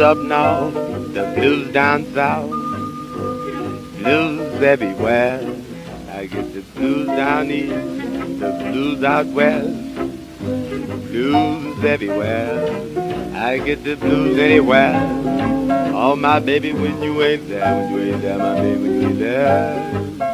up north, the blues down south, blues everywhere. I get the blues down east, the blues out west, blues everywhere. I get the blues anywhere. Oh, my baby, when you ain't there, my baby, when you ain't there.